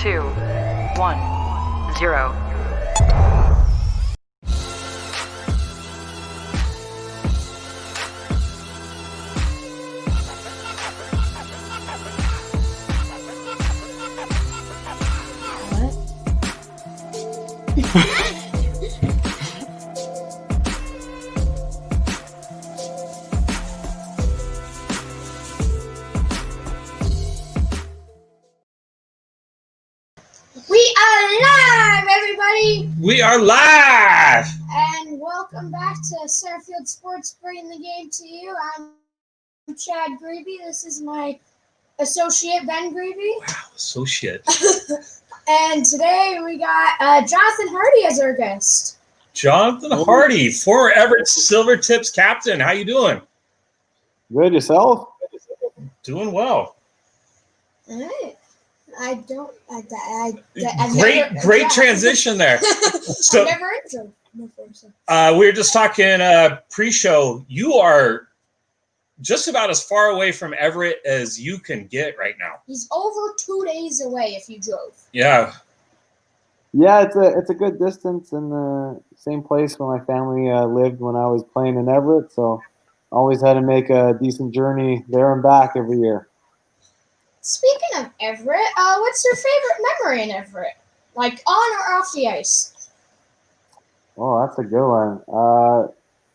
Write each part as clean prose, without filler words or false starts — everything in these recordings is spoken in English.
2, 1, 0. We are live, everybody! We are live! And welcome back to Sarfield Sports, bringing the game to you. I'm Chad Greavy. This is my associate, Ben Greavy. Wow, associate. And today we got Jonathan Harty as our guest. Jonathan Harty, former Everett Silvertips captain. How you doing? Good, yourself? Doing well. All right. Great transition there. So, I've never intro before. So. we were just talking pre-show. You are just about as far away from Everett as you can get right now. He's over 2 days away if you drove. Yeah. Yeah, it's a good distance in the same place where my family lived when I was playing in Everett, so always had to make a decent journey there and back every year. Speaking of Everett, what's your favorite memory in Everett? Like on or off the ice? Oh, that's a good one.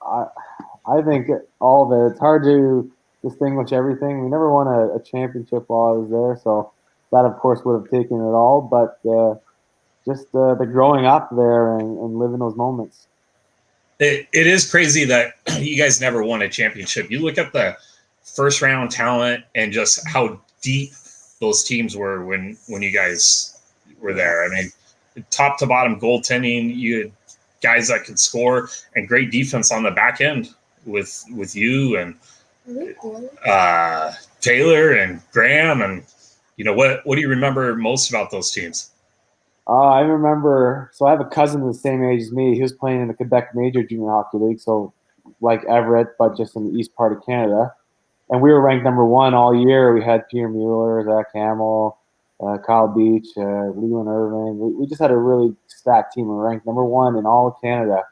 I think all of it. It's hard to distinguish everything. We never won a championship while I was there, so that, of course, would have taken it all. But just the growing up there and living those moments. It is crazy that you guys never won a championship. You look at the first round talent and just how deep those teams were when you guys were there. I mean, top to bottom goaltending, you had guys that could score and great defense on the back end with you and Taylor and Graham. And what do you remember most about those teams? I remember, so I have a cousin the same age as me. He was playing in the Quebec Major Junior Hockey League, so like Everett, but just in the east part of Canada. And we were ranked number 1 all year. We had Peter Mueller, Zach Hamill, Kyle Beach, Leland Irving. We just had a really stacked team. We were ranked number 1 in all of Canada.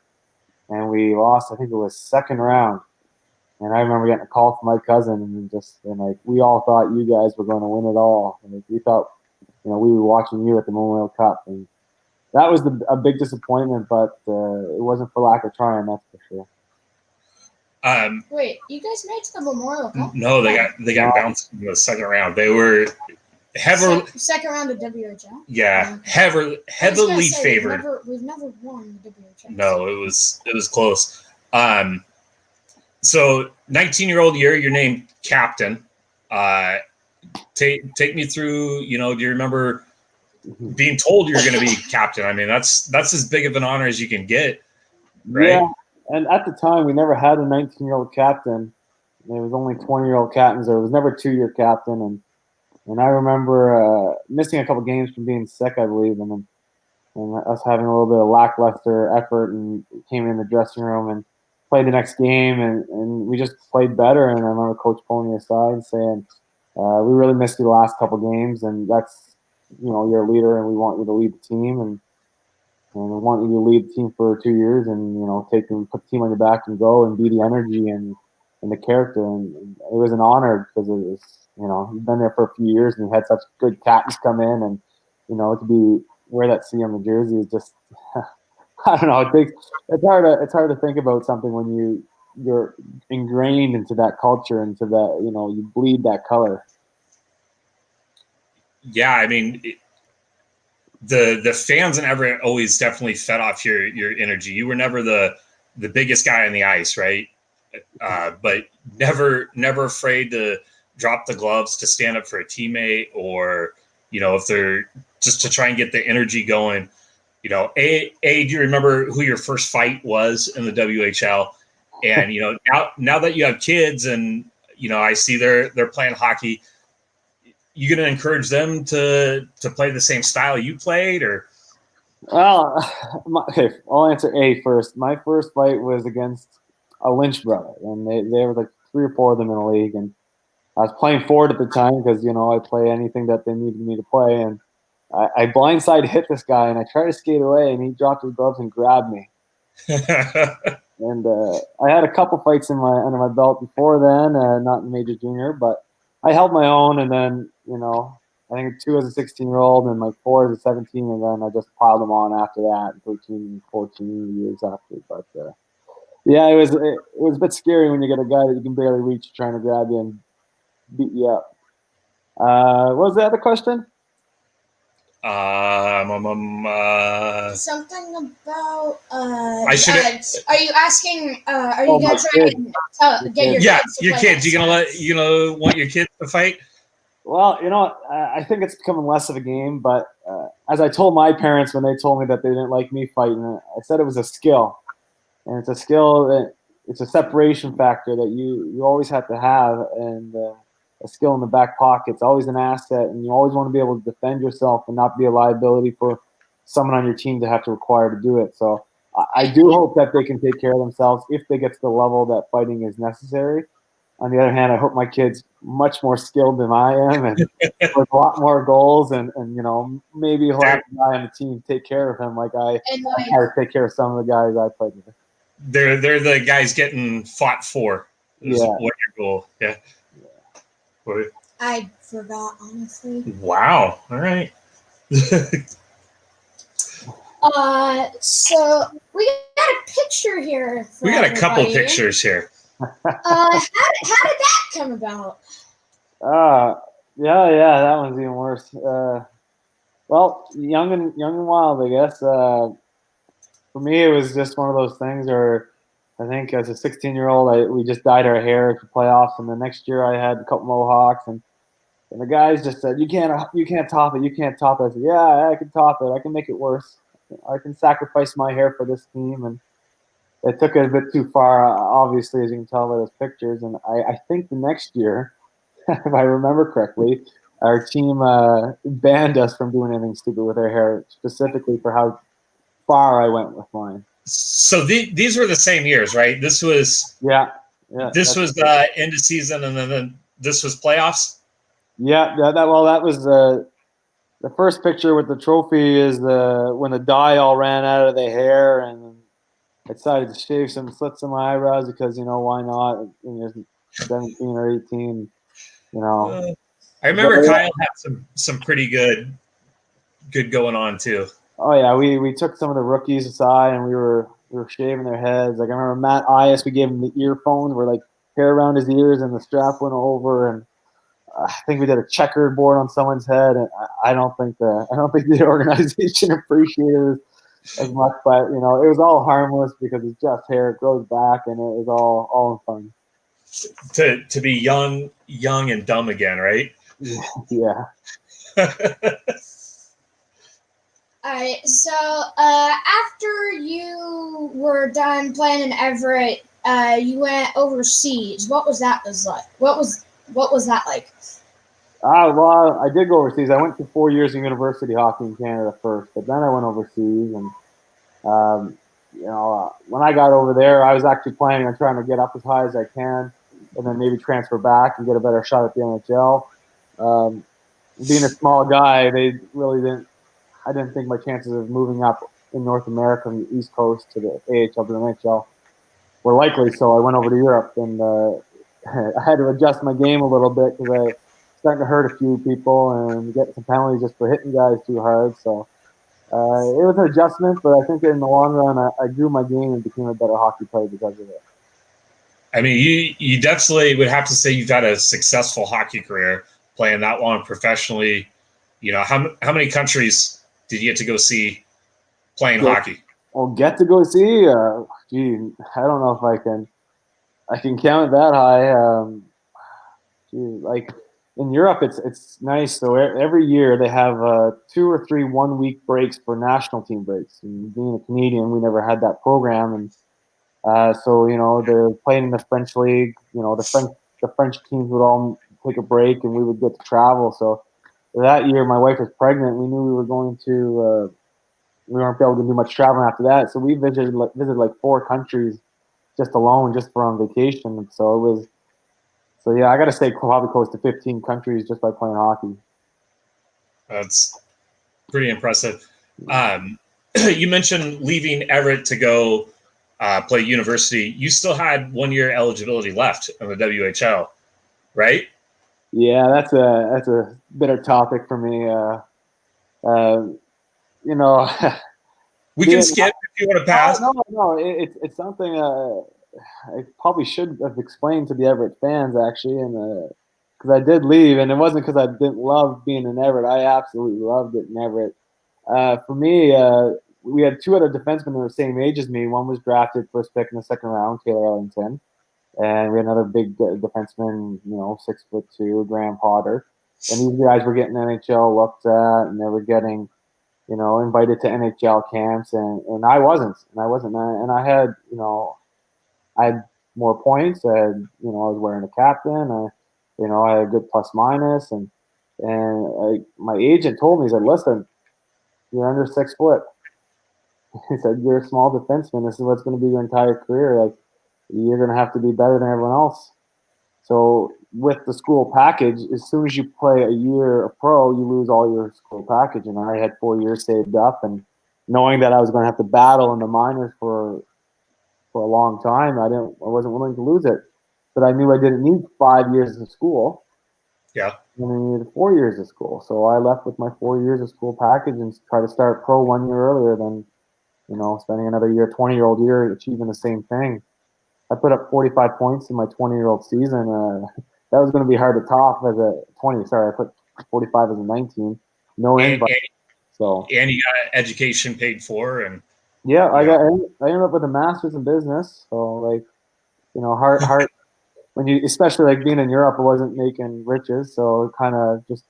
And we lost, I think it was second round. And I remember getting a call from my cousin, and we all thought you guys were going to win it all. And we thought, we were watching you at the Memorial Cup. And that was a big disappointment, but it wasn't for lack of trying, that's for sure. Wait, you guys made it to the Memorial Cup? No, they got bounced in the second round. They were second round of WHL. Yeah, heavily favored. We've never won the WHL. No, it was close. So 19-year-old year, you're named captain. Take me through. Do you remember being told you're going to be captain? I mean, that's as big of an honor as you can get, right? Yeah. And at the time, we never had a 19-year-old captain. There was only 20-year-old captains. There was never a 2-year captain. And I remember missing a couple games from being sick, I believe, and us having a little bit of lackluster effort, and came in the dressing room and played the next game, and we just played better. And I remember Coach pulling me aside and saying, we really missed you the last couple games, and that's, you're a leader, and we want you to lead the team, and we want you to lead the team for 2 years, and put the team on your back and go and be the energy and the character. And it was an honor because it was, you've been there for a few years and you had such good captains come in, and to wear that C on the jersey is just I don't know. It's hard to think about something when you're ingrained into that culture, into that you bleed that color. Yeah, I mean. The fans in Everett always definitely fed off your energy. You were never the biggest guy on the ice, right? But never afraid to drop the gloves, to stand up for a teammate, or if they're just to try and get the energy going. Do you remember who your first fight was in the WHL? And now that you have kids, and I see they're playing hockey. You going to encourage them to play the same style you played, or? Well, okay, I'll answer A first. My first fight was against a Lynch brother, and they were like 3 or 4 of them in the league, and I was playing forward at the time because I play anything that they needed me to play, and I blindside hit this guy, and I tried to skate away, and he dropped his gloves and grabbed me. And I had a couple fights under my belt before then, not in major junior, but I held my own. And then, I think 2 as a 16-year-old and like 4 as a 17, and then I just piled them on after that, 13 and 14 years after. But yeah, it was a bit scary when you get a guy that you can barely reach trying to grab you and beat you up. What was the other question? Something about. I should. Are you asking? Are you gonna try to get your kids? Your kids. You gonna want your kids to fight? Well, I think it's becoming less of a game. But as I told my parents when they told me that they didn't like me fighting, I said it was a skill, and it's a skill that it's a separation factor that you always have to have, and a skill in the back pocket. It's always an asset, and you always want to be able to defend yourself and not be a liability for someone on your team to have to require to do it. So I do hope that they can take care of themselves if they get to the level that fighting is necessary. On the other hand, I hope my kid's much more skilled than I am and with a lot more goals and maybe he'll have a guy on the team take care of him like I try to take care of some of the guys I played with. They're the guys getting fought for. Is what your goal. Yeah. I forgot, honestly. Wow. All right. So we got a picture here. We got a couple pictures here. How did that come about? Yeah, that one's even worse. Well, young and wild, I guess. For me, it was just one of those things where I think as a 16-year-old, we just dyed our hair for playoffs, and the next year I had a couple mohawks, and the guys just said, "You can't top it. You can't top it." I said, "Yeah, I can top it. I can make it worse. I can sacrifice my hair for this team." And it took it a bit too far, obviously, as you can tell by those pictures. And I think the next year, if I remember correctly, our team banned us from doing anything stupid with our hair, specifically for how far I went with mine. So these were the same years, right? This was This was the end of season, and then this was playoffs. Yeah, that was the first picture with the trophy is when the dye all ran out of the hair, and I decided to shave some slits in my eyebrows because why not? When you're 17 or 18, I remember Kyle had some pretty good going on too. Oh yeah, we took some of the rookies aside and we were shaving their heads. Like I remember Matt Ias, we gave him the earphones where like hair around his ears and the strap went over, and I think we did a checkered board on someone's head, and I don't think the organization appreciated it as much. But it was all harmless because it's just hair, it grows back, and it was all in fun. To be young and dumb again, right? Yeah. Alright, so after you were done playing in Everett, you went overseas. What was that like? What was that like? Well, I did go overseas. I went to 4 years of university hockey in Canada first, but then I went overseas, and when I got over there, I was actually planning on trying to get up as high as I can, and then maybe transfer back and get a better shot at the NHL. Being a small guy, they really didn't. I didn't think my chances of moving up in North America from the East Coast to the AHL to the NHL were likely, so I went over to Europe, and I had to adjust my game a little bit because I starting to hurt a few people and get some penalties just for hitting guys too hard. So it was an adjustment, but I think in the long run, I grew my game and became a better hockey player because of it. I mean, you definitely would have to say you've had a successful hockey career playing that long professionally. How many countries did you get to go see playing hockey? Well, get to go see? I don't know if I can count that high. Like in Europe, it's nice. So every year they have 2 or 3 1-week breaks for national team breaks. And being a Canadian, we never had that program, and so they're playing in the French league. The French teams would all take a break, and we would get to travel. So that year, my wife was pregnant. We knew we were going to. We weren't able to do much traveling after that, so we visited like 4 countries just alone, just for on vacation. And so it was. So yeah, I got to say probably close to 15 countries just by playing hockey. Pretty impressive. You mentioned leaving Everett to go play university. You still had 1 year eligibility left in the WHL, right? Yeah, that's a bitter topic for me. You know, We can skip if you want to pass. No, it's something I probably should have explained to the Everett fans actually, and because I did leave, and it wasn't because I didn't love being in Everett. I absolutely loved it in Everett. For me, we had two other defensemen that were the same age as me. One was drafted first pick in the second round, Taylor Ellington, and we had another big defenseman, 6'2", Graham Potter. And these guys were getting NHL looked at, and they were getting, invited to NHL camps, and I wasn't, and I had, I had more points. I had, I was wearing a captain. I had a good plus minus, and my agent told me, he said, "Listen, you're under 6 foot." He said, "You're a small defenseman. This is what's going to be your entire career. Like, you're going to have to be better than everyone else." So with the school package, as soon as you play a year of pro, you lose all your school package. And I had 4 years saved up, and knowing that I was going to have to battle in the minors for a long time, I wasn't willing to lose it. But I knew I didn't need 5 years of school. Yeah. And I needed 4 years of school. So I left with my 4 years of school package and tried to start pro 1 year earlier than, spending another year, 20-year-old year, achieving the same thing. I put up 45 points in my 20-year-old season. That was going to be hard to top as a 20. Sorry, I put 45 as a 19. No invite. So and you got education paid for, and yeah, I ended up with a master's in business. So hard when you, especially like being in Europe, I wasn't making riches, so kind of just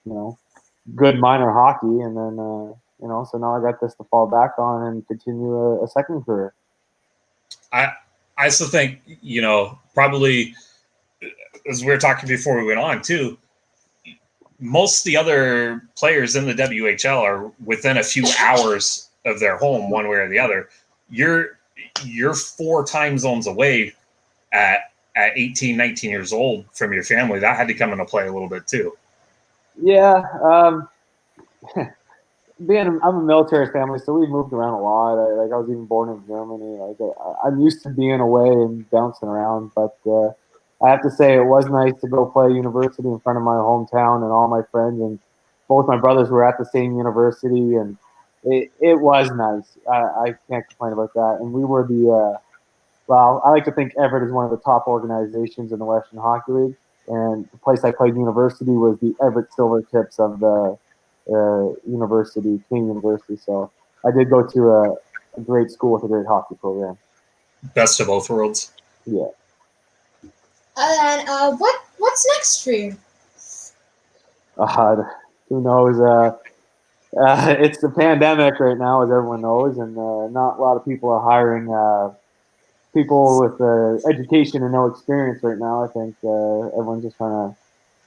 good minor hockey, and then so now I got this to fall back on and continue a second career. I still think, probably, as we were talking before we went on too, most of the other players in the WHL are within a few hours of their home, one way or the other. You're 4 time zones away at 18, 19 years old from your family. That had to come into play a little bit too. Yeah. I'm a military family, so we moved around a lot. I was even born in Germany. I'm used to being away and bouncing around, but I have to say it was nice to go play university in front of my hometown and all my friends, and both my brothers were at the same university, and it was nice. I can't complain about that. And we were I like to think Everett is one of the top organizations in the Western Hockey League, and the place I played university was the Everett Silvertips of the university, King University. So I did go to a great school with a great hockey program. Best of both worlds. Yeah. And what's next for you? Who knows? It's the pandemic right now, as everyone knows, and not a lot of people are hiring people with education and no experience right now. I think everyone's just trying to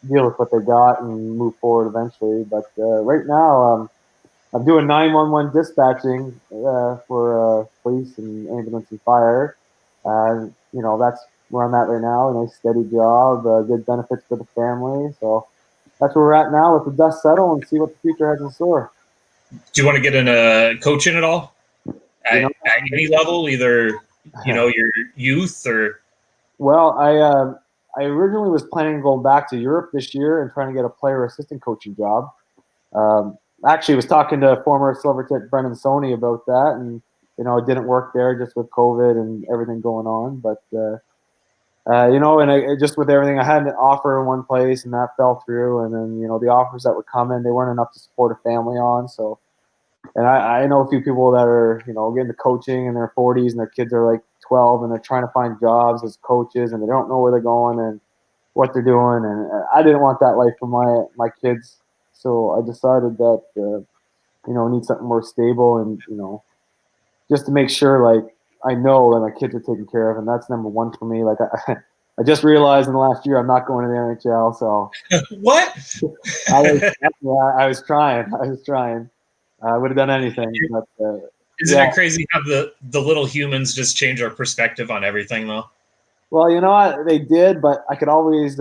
deal with what they got and move forward eventually. But right now, I'm doing 911 dispatching for police and ambulance and fire. That's where I'm at right now. A nice steady job, good benefits for the family. So that's where we're at now. Let the dust settle and see what the future has in store. Do you want to get into coaching at all? At any level, either your youth or? Well, I originally was planning on going back to Europe this year and trying to get a player assistant coaching job. Actually, was talking to former Silvertip Brendan Sony about that, and it didn't work there just with COVID and everything going on. But and just with everything, I had an offer in one place, and that fell through. And then the offers that were coming, they weren't enough to support a family on. So, and I know a few people that are getting to coaching in their 40s, and their kids are like 12, and they're trying to find jobs as coaches, and they don't know where they're going and what they're doing. And I didn't want that life for my kids, so I decided that I need something more stable, and just to make sure I know that my kids are taken care of, and that's number one for me. I just realized in the last year I'm not going to the NHL, so what? I was trying. I would have done anything. But, Isn't it crazy how the little humans just change our perspective on everything, though? Well, you know what? They did, but I could always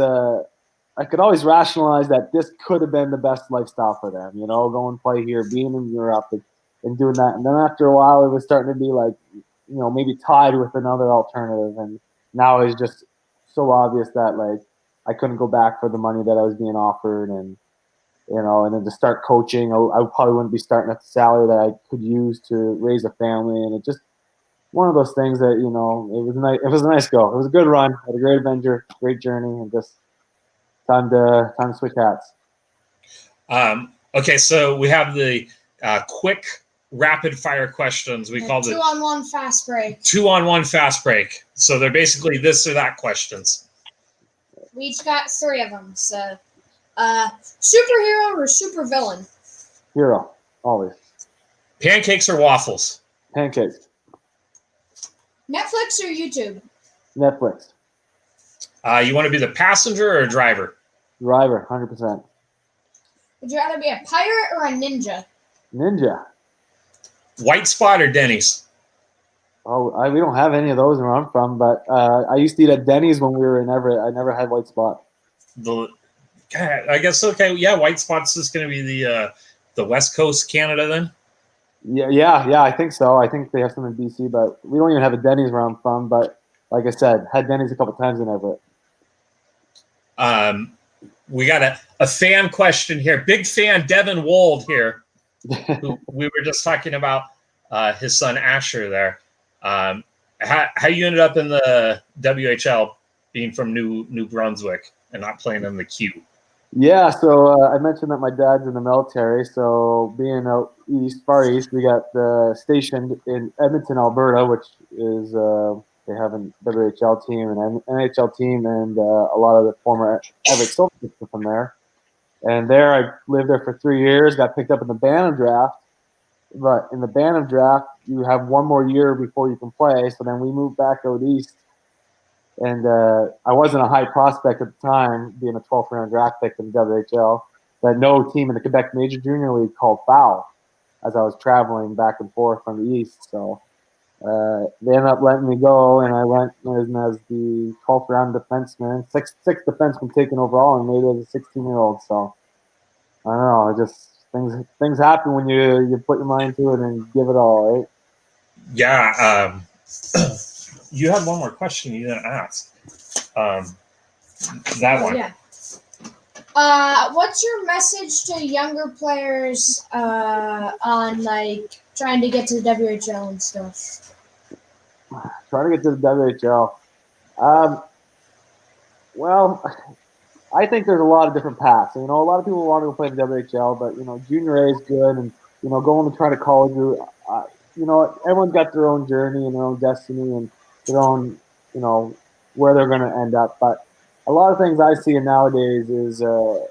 I could always rationalize that this could have been the best lifestyle for them, go and play here, being in Europe and doing that. And then after a while, it was starting to be like, maybe tied with another alternative. And now it's just so obvious that like I couldn't go back for the money that I was being offered. And, and then to start coaching, I probably wouldn't be starting at the salary that I could use to raise a family. And it just one of those things that, it was nice. It was a nice go. It was a good run. Had a great adventure, great journey, and just time to switch hats. Okay, so we have the quick rapid fire questions. We call it 2-on-1 fast break. 2-on-1 fast break. So they're basically this or that questions. We each got 3 of them. So, superhero or supervillain? Hero, always. Pancakes or waffles? Pancakes. Netflix or YouTube? Netflix. You want to be the passenger or a driver? Driver, 100%. Would you rather be a pirate or a ninja? Ninja. White Spot or Denny's? Oh, we don't have any of those where I'm from, but I used to eat at Denny's when we were in Everett. I never had White Spot. I guess, okay, yeah, White Spot's just going to be the West Coast Canada then? Yeah, I think so. I think they have some in BC, but we don't even have a Denny's where I'm from. But like I said, had Denny's a couple times in Everett. We got a fan question here. Big fan Devin Wold here, who we were just talking about his son Asher there. How you ended up in the WHL, being from New Brunswick and not playing in the Q? Yeah, so I mentioned that my dad's in the military. So being out east, far east, we got stationed in Edmonton, Alberta, which is they have a WHL team and an NHL team, and a lot of the former Everett Silverfish are from there. And there, I lived there for 3 years. Got picked up in the Bantam draft, but in the Bantam draft, you have 1 more year before you can play. So then we moved back out east. And I wasn't a high prospect at the time, being a 12th round draft pick in the WHL, but no team in the Quebec Major Junior League called foul as I was traveling back and forth from the east. So they ended up letting me go, and I went as the 12th round defenseman, sixth defenseman taken overall, and made it as a 16-year-old. So I don't know, it just things happen when you put your mind to it and give it all, right? Yeah. You had one more question you didn't ask. That one. Yeah. What's your message to younger players on like trying to get to the WHL and stuff? Trying to get to the WHL. Well, I think there's a lot of different paths. A lot of people want to go play the WHL, but Junior A is good, and going to try to college. Everyone's got their own journey and their own destiny and their own, where they're going to end up. But a lot of things I see nowadays is, you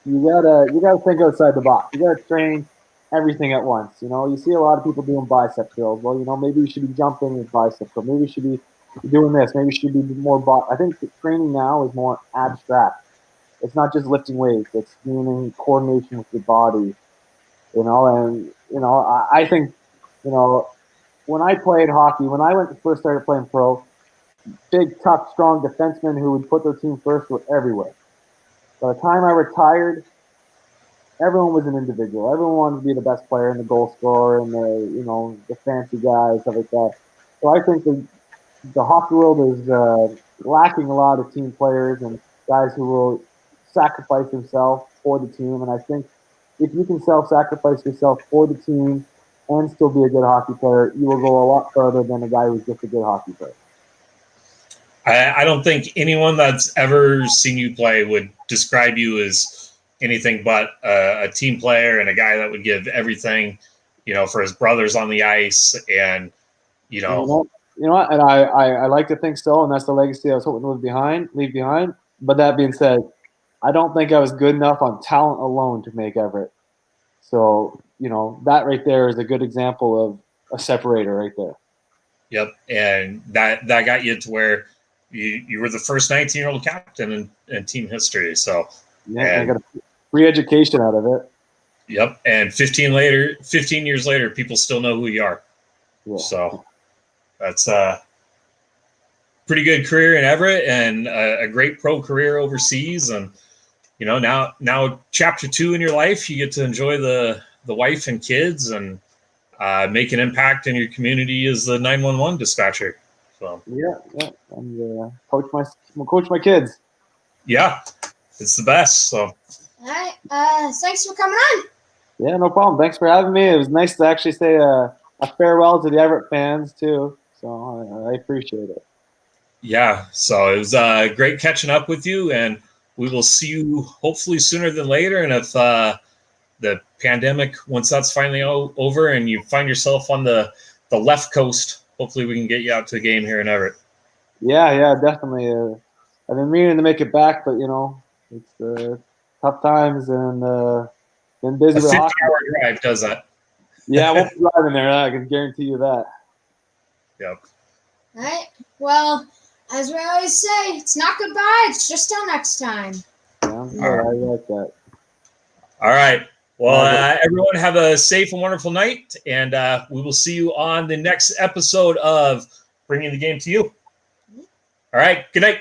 gotta think outside the box. You gotta train everything at once. You see a lot of people doing bicep drills. Well, maybe you should be jumping with bicep drills. Maybe you should be doing this. Maybe you should be more. I think the training now is more abstract. It's not just lifting weights. It's being in coordination with your body. I think, when I played hockey, when I first started playing pro, big, tough, strong defensemen who would put their team first were everywhere. By the time I retired, everyone was an individual. Everyone wanted to be the best player and the goal scorer and the fancy guys, stuff like that. So I think the hockey world is lacking a lot of team players and guys who will sacrifice themselves for the team. And I think if you can self-sacrifice yourself for the team and still be a good hockey player, you will go a lot further than a guy who's just a good hockey player. I don't think anyone that's ever seen you play would describe you as anything but a team player and a guy that would give everything, for his brothers on the ice. And, You know what? And I like to think so, and that's the legacy I was hoping to leave behind. But that being said, I don't think I was good enough on talent alone to make Everett. So, that right there is a good example of a separator right there. Yep. And that got you to where you were the first 19-year-old captain in team history. So yeah, I got a free education out of it. Yep. And 15 years later, people still know who you are. Yeah. So that's pretty good career in Everett and a great pro career overseas. And, now chapter 2 in your life, you get to enjoy the wife and kids and make an impact in your community as the 911 dispatcher. So yeah. And coach my kids. Yeah, it's the best. So, All right. Thanks for coming on. Yeah, no problem. Thanks for having me. It was nice to actually say a farewell to the Everett fans too. So I appreciate it. Yeah, so it was great catching up with you, and we will see you hopefully sooner than later. And if the pandemic, once that's finally over and you find yourself on the left coast, hopefully we can get you out to a game here in Everett. Yeah, definitely. I've been meaning to make it back, but it's tough times and been busy A with 50-hour drive does that. Yeah, I won't be driving there. I can guarantee you that. Yep. All right. Well, as we always say, it's not goodbye. It's just till next time. Sounds good. I like that. All right. Well, everyone have a safe and wonderful night, and we will see you on the next episode of Bringing the Game to You. All right. Good night.